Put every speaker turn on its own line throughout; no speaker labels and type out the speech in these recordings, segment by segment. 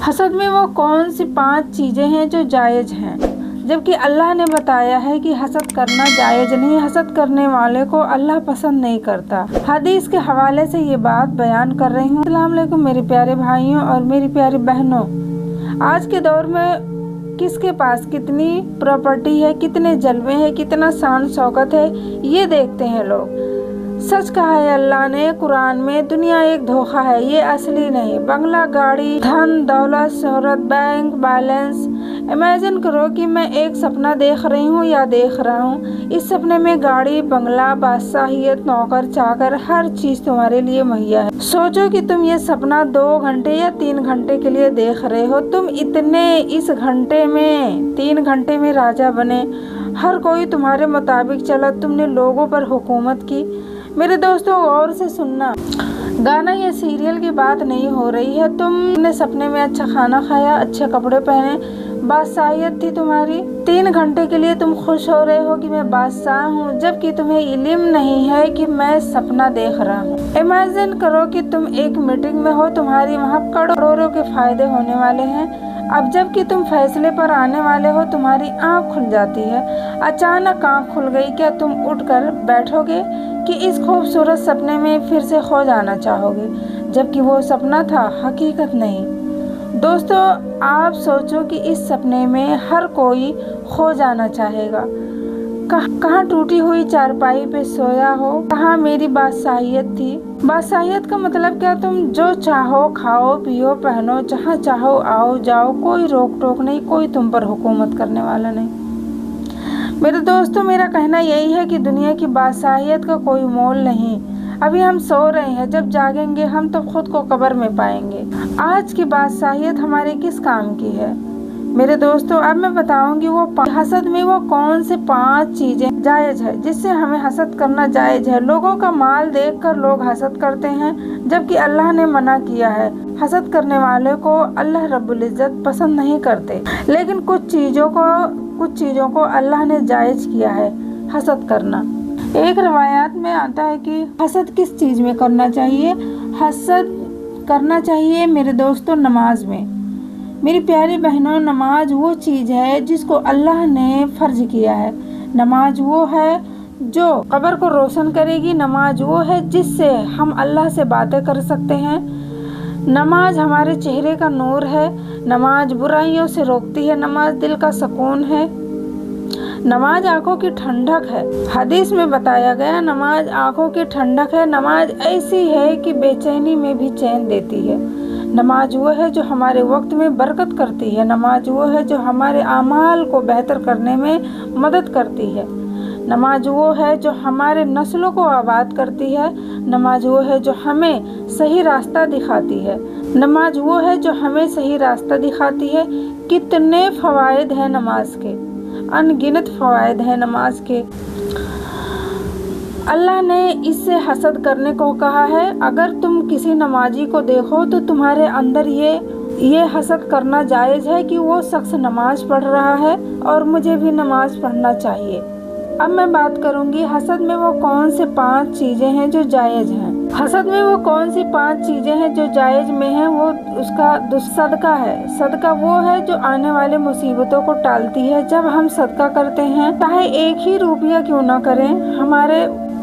حسد میں وہ کون سی 5 چیزیں ہیں جو جائز ہیں، جبکہ اللہ نے بتایا ہے کہ حسد کرنا جائز نہیں، حسد کرنے والے کو اللہ پسند نہیں کرتا۔ حدیث کے حوالے سے یہ بات بیان کر رہی ہوں۔ السلام علیکم میرے پیارے بھائیوں اور میری پیاری بہنوں۔ آج کے دور میں کس کے پاس کتنی پراپرٹی ہے، کتنے جلوے ہیں، کتنا شان شوکت ہے، یہ دیکھتے ہیں لوگ۔ سچ کہا ہے اللہ نے قرآن میں، دنیا ایک دھوکہ ہے، یہ اصلی نہیں۔ بنگلہ، گاڑی، دھن دولت، شہرت، بینک بیلنس۔ امیجن کرو کہ میں ایک سپنا دیکھ رہی ہوں یا دیکھ رہا ہوں۔ اس سپنے میں گاڑی، بنگلہ، بادشاہیت، نوکر چاکر، ہر چیز تمہارے لیے مہیا ہے۔ سوچو کہ تم یہ سپنا 2 گھنٹے یا 3 گھنٹے کے لیے دیکھ رہے ہو۔ تم اس گھنٹے میں 3 گھنٹے میں راجا بنے، ہر کوئی تمہارے مطابق چلا، تم نے لوگوں پر حکومت کی۔ میرے دوستوں غور سے سننا، گانا یا سیریل کی بات نہیں ہو رہی ہے۔ تم نے سپنے میں اچھا کھانا کھایا، اچھے کپڑے پہنے، بادشاہیت تھی تمہاری۔ 3 گھنٹے کے لیے تم خوش ہو رہے ہو کہ میں بادشاہ ہوں، جبکہ تمہیں علم نہیں ہے کہ میں سپنا دیکھ رہا ہوں۔ امیجن کرو کہ تم ایک میٹنگ میں ہو، تمہاری وہاں کروڑوں کے فائدے ہونے والے ہیں۔ اب جب کہ تم فیصلے پر آنے والے ہو، تمہاری آنکھ کھل جاتی ہے۔ اچانک آنکھ کھل گئی، کیا تم اٹھ کر بیٹھو گے کہ اس خوبصورت سپنے میں پھر سے کھو جانا چاہو گے، جبکہ وہ سپنا تھا، حقیقت نہیں؟ دوستو آپ سوچو کہ اس سپنے میں ہر کوئی کھو جانا چاہے گا۔ کہاں ٹوٹی ہوئی چارپائی پہ سویا ہو، کہاں میری بادشاہیت تھی۔ بادشاہیت کا مطلب کیا؟ تم جو چاہو کھاؤ پیو پہنو، جہاں چاہو آؤ جاؤ، کوئی روک ٹوک نہیں، کوئی تم پر حکومت کرنے والا نہیں۔ میرے دوستو میرا کہنا یہی ہے کہ دنیا کی بادشاہیت کا کوئی مول نہیں۔ ابھی ہم سو رہے ہیں، جب جاگیں گے ہم تو خود کو قبر میں پائیں گے۔ آج کی بادشاہیت ہمارے کس کام کی ہے؟ میرے دوستو اب میں بتاؤں گی حسد میں وہ کون سے 5 چیزیں جائز ہے جس سے ہمیں حسد کرنا جائز ہے۔ لوگوں کا مال دیکھ کر لوگ حسد کرتے ہیں، جبکہ اللہ نے منع کیا ہے۔ حسد کرنے والے کو اللہ رب العزت پسند نہیں کرتے، لیکن کچھ چیزوں کو اللہ نے جائز کیا ہے حسد کرنا۔ ایک روایات میں آتا ہے کہ حسد کس چیز میں کرنا چاہیے؟ حسد کرنا چاہیے میرے دوستوں نماز میں۔ میری پیاری بہنوں، نماز وہ چیز ہے جس کو اللہ نے فرض کیا ہے۔ نماز وہ ہے جو قبر کو روشن کرے گی، نماز وہ ہے جس سے ہم اللہ سے باتیں کر سکتے ہیں۔ نماز ہمارے چہرے کا نور ہے، نماز برائیوں سے روکتی ہے، نماز دل کا سکون ہے، نماز آنکھوں کی ٹھنڈک ہے۔ حدیث میں بتایا گیا نماز آنکھوں کی ٹھنڈک ہے۔ نماز ایسی ہے کہ بے چینی میں بھی چین دیتی ہے۔ نماز وہ ہے جو ہمارے وقت میں برکت کرتی ہے، نماز وہ ہے جو ہمارے اعمال کو بہتر کرنے میں مدد کرتی ہے، نماز وہ ہے جو ہمارے نسلوں کو آباد کرتی ہے، نماز وہ ہے جو ہمیں صحیح راستہ دکھاتی ہے، نماز وہ ہے جو ہمیں صحیح راستہ دکھاتی ہے۔ کتنے فوائد ہیں نماز کے، ان گنت فوائد ہیں نماز کے۔ اللہ نے اس سے حسد کرنے کو کہا ہے۔ اگر تم کسی نمازی کو دیکھو تو تمہارے اندر یہ حسد کرنا جائز ہے کہ وہ شخص نماز پڑھ رہا ہے اور مجھے بھی نماز پڑھنا چاہیے۔ اب میں بات کروں گی حسد میں وہ کون سے 5 چیزیں ہیں جو جائز ہیں۔ حسد میں وہ کون سی 5 چیزیں ہیں جو جائز میں ہیں؟ وہ اس کا صدقہ ہے۔ صدقہ وہ ہے جو آنے والے مصیبتوں کو ٹالتی ہے۔ جب ہم صدقہ کرتے ہیں، چاہے 1 ہی روپیہ کیوں نہ کریں،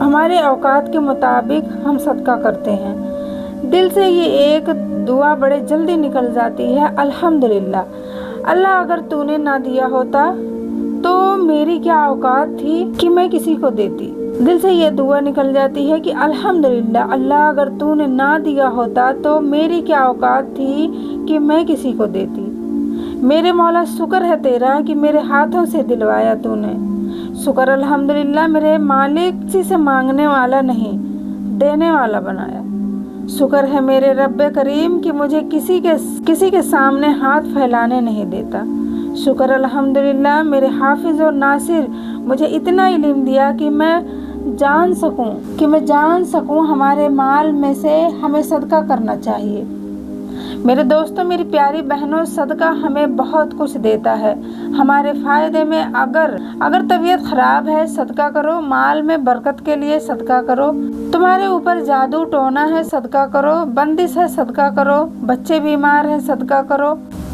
ہمارے اوقات کے مطابق ہم صدقہ کرتے ہیں، دل سے یہ ایک دعا بڑے جلدی نکل جاتی ہے، الحمدللہ، اللہ اگر تو نے نہ دیا ہوتا تو میری کیا اوقات تھی کہ میں کسی کو دیتی۔ دل سے یہ دعا نکل جاتی ہے کہ الحمدللہ، اللہ اگر تو نے نہ دیا ہوتا تو میری کیا اوقات تھی کہ میں کسی کو دیتی۔ میرے مولا شکر ہے تیرا کہ میرے ہاتھوں سے دلوایا تو نے، شکر الحمدللہ میرے مالک کسی سے مانگنے والا نہیں، دینے والا بنایا۔ شکر ہے میرے رب کریم کہ مجھے کسی کے سامنے ہاتھ پھیلانے نہیں دیتا۔ شکر الحمدللہ میرے حافظ اور ناصر مجھے اتنا علم دیا کہ میں جان سکوں ہمارے مال میں سے ہمیں صدقہ کرنا چاہیے۔ میرے دوستوں، میری پیاری بہنوں، صدقہ ہمیں بہت کچھ دیتا ہے ہمارے فائدے میں۔ اگر طبیعت خراب ہے صدقہ کرو، مال میں برکت کے لیے صدقہ کرو، تمہارے اوپر جادو ٹونا ہے صدقہ کرو، بندش ہے صدقہ کرو، بچے بیمار ہیں صدقہ کرو،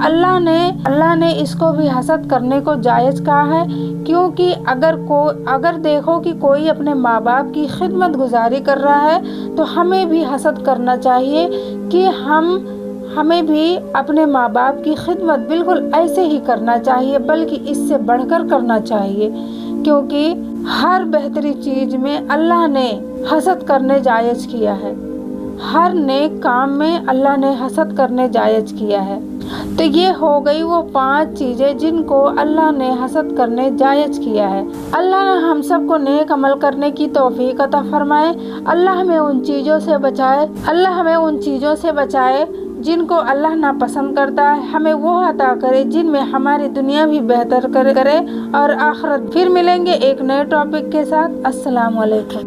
اللہ نے اس کو بھی حسد کرنے کو جائز کہا ہے، کیونکہ اگر دیکھو کہ کوئی اپنے ماں باپ کی خدمت گزاری کر رہا ہے تو ہمیں بھی حسد کرنا چاہیے کہ ہمیں بھی اپنے ماں باپ کی خدمت بالکل ایسے ہی کرنا چاہیے، بلکہ اس سے بڑھ کر کرنا چاہیے، کیونکہ ہر بہتری چیز میں اللہ نے حسد کرنے جائز کیا ہے، ہر نیک کام میں اللہ نے حسد کرنے جائز کیا ہے۔ تو یہ ہو گئی وہ 5 چیزیں جن کو اللہ نے حسد کرنے جائز کیا ہے۔ اللہ نے ہم سب کو نیک عمل کرنے کی توفیق عطا فرمائے۔ اللہ ہمیں ان چیزوں سے بچائے جن کو اللہ ناپسند کرتا ہے، ہمیں وہ عطا کرے جن میں ہماری دنیا بھی بہتر کرے اور آخرت۔ پھر ملیں گے ایک نئے ٹاپک کے ساتھ۔ السلام علیکم۔